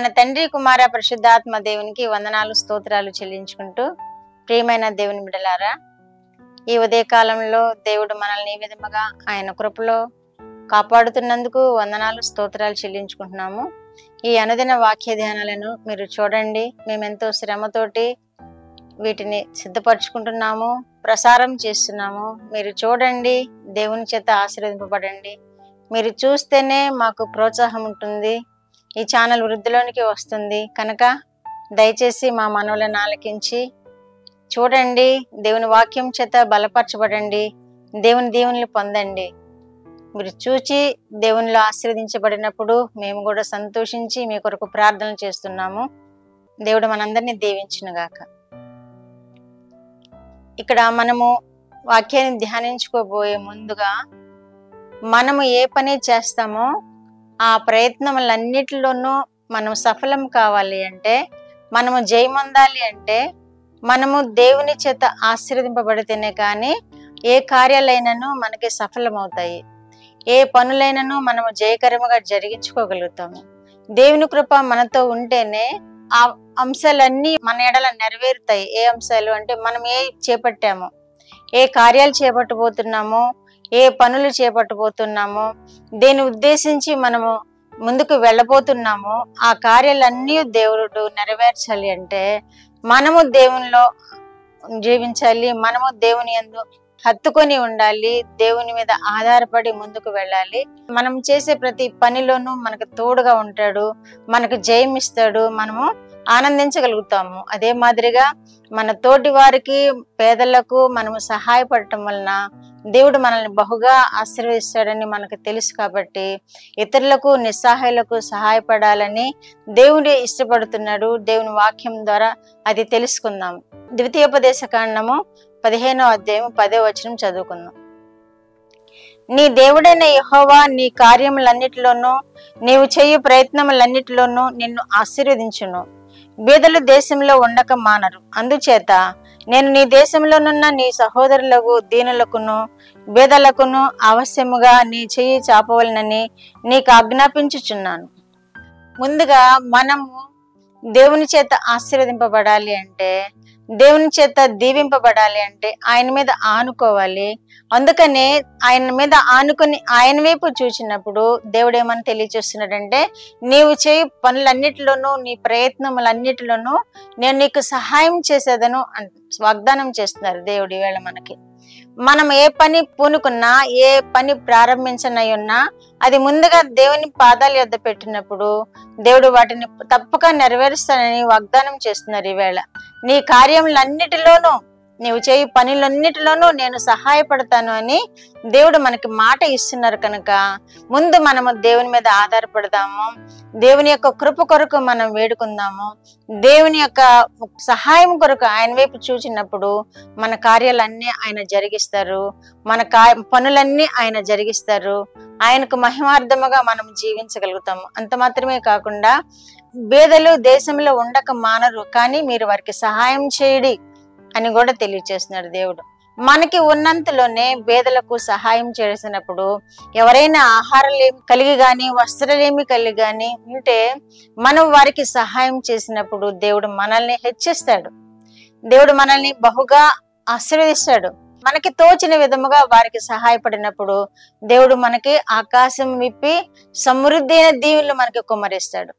మన తండ్రి కుమార పరిశుద్ధాత్మ దేవునికి వందనాలు స్తోత్రాలు చెల్లించుకుంటూ, ప్రియమైన దేవుని బిడ్డలారా, ఈ ఉదయకాలంలో దేవుడు మనల్ని ఈ విధముగా ఆయన కృపలో కాపాడుతున్నందుకు వందనాలు స్తోత్రాలు చెల్లించుకుంటున్నాము. ఈ అనుదిన వాక్య ధ్యానాలను మీరు చూడండి. మేమెంతో శ్రమతోటి వీటిని సిద్ధపరచుకుంటున్నాము, ప్రసారం చేస్తున్నాము. మీరు చూడండి, దేవుని చేత ఆశీర్వదింపబడండి. మీరు చూస్తేనే మాకు ప్రోత్సాహం ఉంటుంది, ఈ ఛానల్ వృద్ధిలోనికి వస్తుంది. కనుక దయచేసి మా మనవులను ఆలకించి చూడండి, దేవుని వాక్యం చేత బలపరచబడండి, దేవుని దీవెనలు పొందండి. మీరు చూచి దేవునిలో ఆశీర్వదించబడినప్పుడు మేము కూడా సంతోషించి మీ కొరకు ప్రార్థనలు చేస్తున్నాము. దేవుడు మనందరినీ దీవించునుగాక. ఇక్కడ మనము వాక్యాన్ని ధ్యానించుకోబోయే ముందుగా మనము ఏ పని చేస్తామో ఆ ప్రయత్నములన్నిటిలోనూ మనం సఫలం కావాలి అంటే, మనము జయమొందాలి అంటే, మనము దేవుని చేత ఆశీర్వదింపబడితేనే కానీ ఏ కార్యాలైనను మనకి సఫలమవుతాయి, ఏ పనులైనను మనము జయకరముగా జరిగించుకోగలుగుతాము. దేవుని కృప మనతో ఉంటేనే ఆ అంశాలన్నీ మన ఎడల నెరవేరుతాయి. ఏ అంశాలు అంటే, మనం ఏ చేపట్టామో, ఏ కార్యాలు చేపట్టబోతున్నామో, ఏ పనులు చేపట్టబోతున్నామో, దేని ఉద్దేశించి మనము ముందుకు వెళ్ళబోతున్నామో ఆ కార్యాలన్నీ దేవుడు నెరవేర్చాలి అంటే మనము దేవునిలో జీవించాలి, మనము దేవుని యందు హత్తుకొని ఉండాలి, దేవుని మీద ఆధారపడి ముందుకు వెళ్ళాలి. మనం చేసే ప్రతి పనిలోనూ మనకు తోడుగా ఉంటాడు, మనకు జయం ఇస్తాడు, మనము ఆనందించగలుగుతాము. అదే మాదిరిగా మన తోటి వారికి, పేదలకు మనము సహాయపడటం వలన దేవుడు మనల్ని బహుగా ఆశీర్వదిస్తాడని మనకు తెలుసు. కాబట్టి ఇతరులకు, నిస్సహాయులకు సహాయపడాలని దేవుడు ఇష్టపడుతున్నాడు. దేవుని వాక్యం ద్వారా అది తెలుసుకుందాం. ద్వితీయోపదేశ కాండము 15వ అధ్యాయం 10వ వచనం చదువుకుందాం. నీ దేవుడైన యెహోవా నీ కార్యములన్నిటిలోనూ, నీవు చేయు ప్రయత్నములన్నిటిలోనూ నిన్ను ఆశీర్వదించును. బీదలు దేశంలో ఉండక మానరు. అందుచేత నేను నీ దేశంలోనున్న నీ సహోదరులకు, దీనులకును, బీదలకును అవశ్యముగా నీ చెయ్యి చాపవలనని నీకు ఆజ్ఞాపించుచున్నాను. ముందుగా మనము దేవుని చేత ఆశీర్వదింపబడాలి అంటే, దేవుని చేత దీవింపబడాలి అంటే ఆయన మీద ఆనుకోవాలి. అందుకనే ఆయన మీద ఆనుకొని ఆయన వైపు చూసినప్పుడు దేవుడు ఏమని తెలియజేస్తున్నాడంటే, నీవు చేయు పనులన్నిటిలోనూ, నీ ప్రయత్నములన్నిటిలోనూ నేను నీకు సహాయం చేసేదను వాగ్దానం చేస్తున్నారు దేవుడు ఈవేళ మనకి. మనం ఏ పని పూనుకున్నా, ఏ పని ప్రారంభించనయ్యున్నా అది ముందుగా దేవుని పాదాల యొద్ద పెట్టినప్పుడు దేవుడు వాటిని తప్పక నెరవేరుస్తానని వాగ్దానం చేస్తున్నారు ఈవేళ. నీ కార్యములన్నిటిలోనూ, నీవు చేయు పనులన్నిటిలోనూ నేను సహాయపడతాను అని దేవుడు మనకి మాట ఇస్తున్నారు. కనుక ముందు మనము దేవుని మీద ఆధారపడదాము, దేవుని యొక్క కృప కొరకు మనం వేడుకుందాము. దేవుని యొక్క సహాయం కొరకు ఆయన వైపు చూచినప్పుడు మన కార్యాలన్నీ ఆయన జరిగిస్తారు, మన పనులన్నీ ఆయన జరిగిస్తారు. ఆయనకు మహిమార్థముగా మనం జీవించగలుగుతాము. అంత మాత్రమే కాకుండా బీదలు దేశంలో ఉండక మానరు, కానీ మీరు వారికి సహాయం చేయడి అని కూడా తెలియచేస్తున్నాడు దేవుడు. మనకి ఉన్నంతలోనే బేదలకు సహాయం చేసినప్పుడు, ఎవరైనా ఆహారాలేమి కలిగి గాని, వస్త్రాలేమి కలిగి గాని ఉంటే మనం వారికి సహాయం చేసినప్పుడు దేవుడు మనల్ని హెచ్చిస్తాడు, దేవుడు మనల్ని బహుగా ఆశీర్వదిస్తాడు. మనకి తోచిన విధముగా వారికి సహాయపడినప్పుడు దేవుడు మనకి ఆకాశం విప్పి సమృద్ధి అయిన దీవెనలు మనకి కుమ్మరిస్తాడు,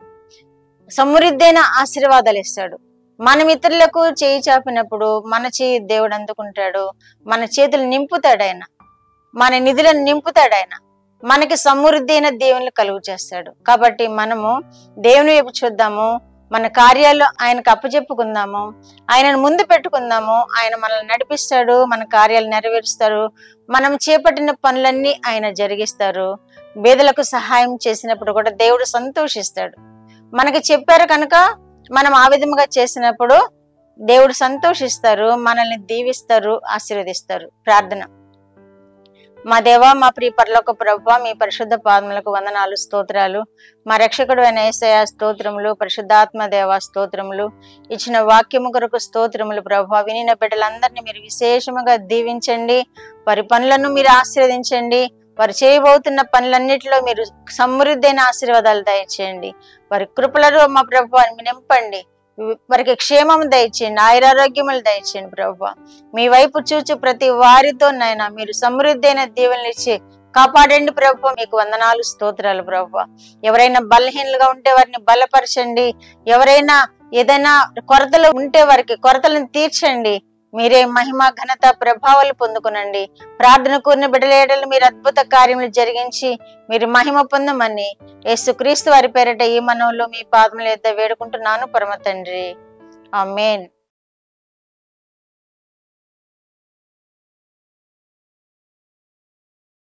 సమృద్ధి అయిన ఆశీర్వాదాలు ఇస్తాడు. మనం ఇతరులకు చేయి చాపినప్పుడు మన చేయి దేవుడు అందుకుంటాడు, మన చేతులు నింపుతాడు ఆయన, మన నిధులను నింపుతాడు ఆయన, మనకి సమృద్ధి అయిన దీవెనలు కలుగు చేస్తాడు. కాబట్టి మనము దేవుని వైపు చూద్దాము, మన కార్యాలు ఆయనకు అప్పచెప్పుకుందాము, ఆయనను ముందు పెట్టుకుందాము. ఆయన మనల్ని నడిపిస్తాడు, మన కార్యాలు నెరవేరుస్తారు, మనం చేపట్టిన పనులన్నీ ఆయన జరిగిస్తారు. బీదలకు సహాయం చేసినప్పుడు కూడా దేవుడు సంతోషిస్తాడు. మనకి చెప్పారు కనుక మనం ఆ విధముగా చేసినప్పుడు దేవుడు సంతోషిస్తారు, మనల్ని దీవిస్తారు, ఆశీర్వదిస్తారు. ప్రార్థన. మా దేవా, మా ప్రియ పరలోక ప్రభువా, మీ పరిశుద్ధ పాదములకు వందనాలు, స్తోత్రాలు. మా రక్షకుడు అయిన యేసయ్య స్తోత్రములు, పరిశుద్ధాత్మ దేవా స్తోత్రములు. ఇచ్చిన వాక్యము కొరకు స్తోత్రములు ప్రభువా. వినిన బిడ్డలందరినీ మీరు విశేషముగా దీవించండి, వారి పనులను మీరు ఆశీర్వదించండి, వారు చేయబోతున్న పనులన్నిటిలో మీరు సమృద్ధైన ఆశీర్వాదాలు దయచేయండి. వారి కృపలలో మా ప్రభు వారిని నింపండి. వారికి క్షేమం దయచేయండి, ఆయురారోగ్యములు దయచేయండి ప్రభు. మీ వైపు చూచు ప్రతి వారితో నాయన మీరు సమృద్ధైన దీవెనలు ఇచ్చి కాపాడండి ప్రభు. మీకు వందనాలు, స్తోత్రాలు ప్రభు. ఎవరైనా బలహీనలుగా ఉంటే వారిని బలపరచండి. ఎవరైనా ఏదైనా కొరతలు ఉంటే వారికి కొరతలను తీర్చండి. మీరే మహిమ, ఘనత, ప్రభావాలు పొందుకునండి. ప్రార్థన కూరిన బిడ్డల ఎడల మీరు అద్భుత కార్యములు జరిగించి మీరు మహిమ పొందమని యేసుక్రీస్తు వారి పేరిట ఈ మనవులో మీ పాదముల యొద్ద వేడుకుంటున్నాను పరమ తండ్రి. ఆమేన్.